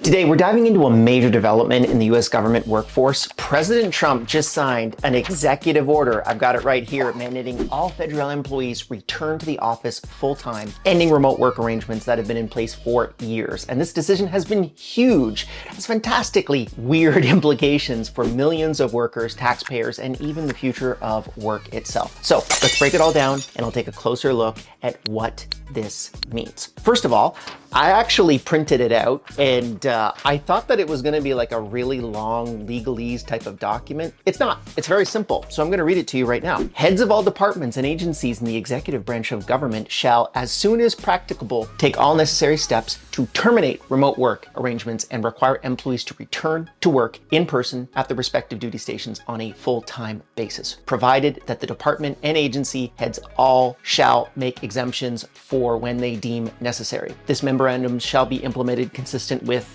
Today, we're diving into a major development in the US government workforce. President Trump just signed an executive order, I've got it right here, mandating all federal employees return to the office full-time, ending remote work arrangements that have been in place for years. And this decision has been huge. It has fantastically weird implications for millions of workers, taxpayers, and even the future of work itself. So let's break it all down and I'll take a closer look at what this means. First of all, I actually printed it out and I thought that it was going to be like a really long legalese type of document. It's not. It's very simple. So I'm going to read it to you right now. Heads of all departments and agencies in the executive branch of government shall, as soon as practicable, take all necessary steps to terminate remote work arrangements and require employees to return to work in person at the respective duty stations on a full-time basis, provided that the department and agency heads all shall make exemptions for when they deem necessary. This memorandum shall be implemented consistent with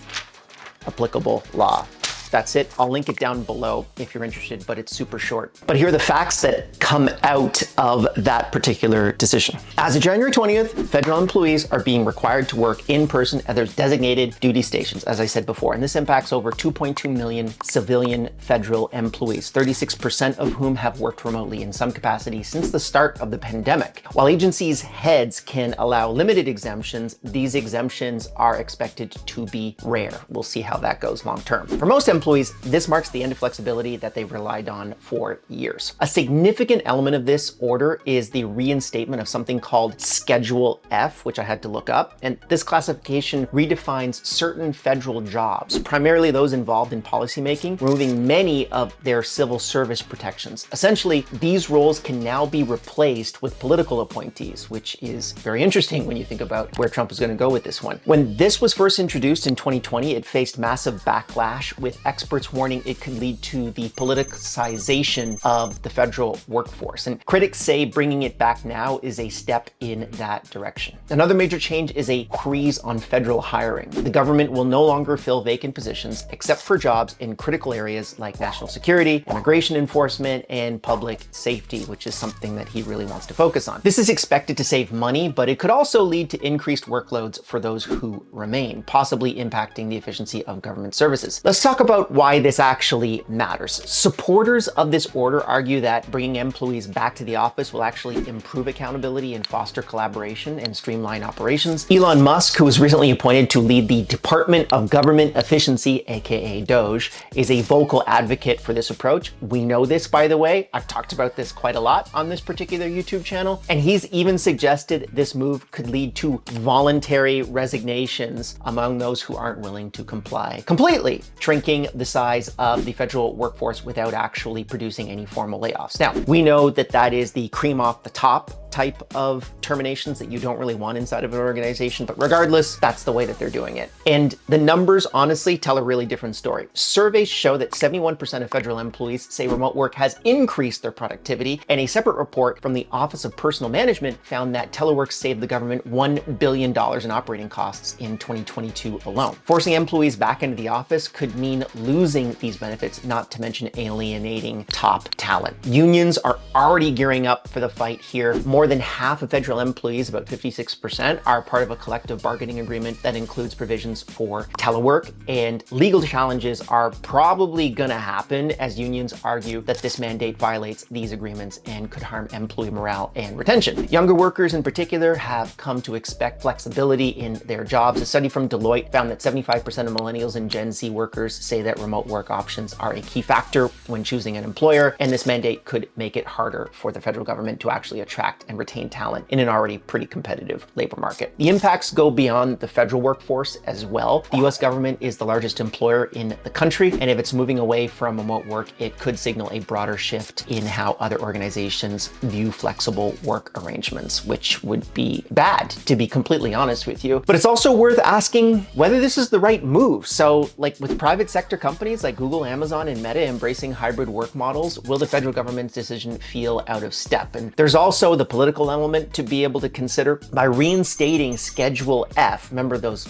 applicable law. That's it. I'll link it down below if you're interested, but it's super short. But here are the facts that come out of that particular decision. As of January 20th, federal employees are being required to work in person at their designated duty stations, as I said before, and this impacts over 2.2 million civilian federal employees, 36% of whom have worked remotely in some capacity since the start of the pandemic. While agencies' heads can allow limited exemptions, these exemptions are expected to be rare. We'll see how that goes long term. For most employees, this marks the end of flexibility that they've relied on for years. A significant element of this order is the reinstatement of something called Schedule F, which I had to look up. And this classification redefines certain federal jobs, primarily those involved in policymaking, removing many of their civil service protections. Essentially, these roles can now be replaced with political appointees, which is very interesting when you think about where Trump is going to go with this one. When this was first introduced in 2020, it faced massive backlash, with experts warning it could lead to the politicization of the federal workforce. And critics say bringing it back now is a step in that direction. Another major change is a freeze on federal hiring. The government will no longer fill vacant positions except for jobs in critical areas like national security, immigration enforcement, and public safety, which is something that he really wants to focus on. This is expected to save money, but it could also lead to increased workloads for those who remain, possibly impacting the efficiency of government services. Let's talk about why this actually matters. Supporters of this order argue that bringing employees back to the office will actually improve accountability and foster collaboration and streamline operations. Elon Musk, who was recently appointed to lead the Department of Government Efficiency, aka DOGE, is a vocal advocate for this approach. We know this, by the way. I've talked about this quite a lot on this particular YouTube channel, and he's even suggested this move could lead to voluntary resignations among those who aren't willing to comply completely, shrinking the size of the federal workforce without actually producing any formal layoffs. Now, we know that that is the cream off the top type of terminations that you don't really want inside of an organization, but regardless, that's the way that they're doing it. And the numbers honestly tell a really different story. Surveys show that 71% of federal employees say remote work has increased their productivity, and a separate report from the Office of Personnel Management found that telework saved the government $1 billion in operating costs in 2022 alone. Forcing employees back into the office could mean losing these benefits, not to mention alienating top talent. Unions are already gearing up for the fight here. More than half of federal employees, about 56%, are part of a collective bargaining agreement that includes provisions for telework, and legal challenges are probably gonna happen as unions argue that this mandate violates these agreements and could harm employee morale and retention. Younger workers in particular have come to expect flexibility in their jobs. A study from Deloitte found that 75% of millennials and Gen Z workers say that remote work options are a key factor when choosing an employer, and this mandate could make it harder for the federal government to actually attract and retain talent in an already pretty competitive labor market. The impacts go beyond the federal workforce as well. The US government is the largest employer in the country, and if it's moving away from remote work, it could signal a broader shift in how other organizations view flexible work arrangements, which would be bad, to be completely honest with you. But it's also worth asking whether this is the right move. So, like with private sector sector companies like Google, Amazon, and Meta embracing hybrid work models, will the federal government's decision feel out of step? And there's also the political element to be able to consider. By reinstating Schedule F, remember those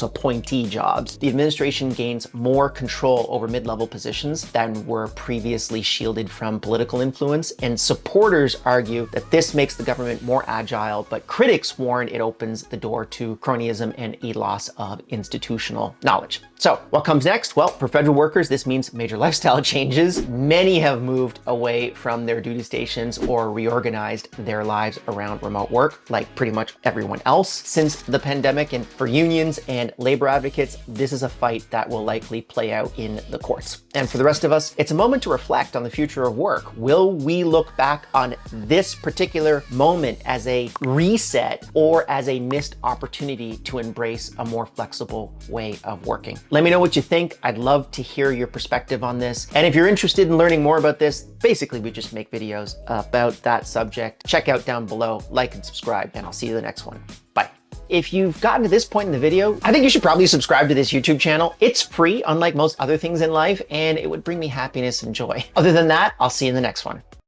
appointee jobs, the administration gains more control over mid-level positions than were previously shielded from political influence. And supporters argue that this makes the government more agile, but critics warn it opens the door to cronyism and a loss of institutional knowledge. So what comes next? Well, for federal workers, this means major lifestyle changes. Many have moved away from their duty stations or reorganized their lives around remote work, like pretty much everyone else since the pandemic. And for unions and labor advocates, this is a fight that will likely play out in the courts. And for the rest of us, it's a moment to reflect on the future of work. Will we look back on this particular moment as a reset or as a missed opportunity to embrace a more flexible way of working? Let me know what you think. I'd love to hear your perspective on this. And if you're interested in learning more about this, basically we just make videos about that subject. Check out down below, like and subscribe, and I'll see you in the next one. Bye. If you've gotten to this point in the video, I think you should probably subscribe to this YouTube channel. It's free, unlike most other things in life, and it would bring me happiness and joy. Other than that, I'll see you in the next one.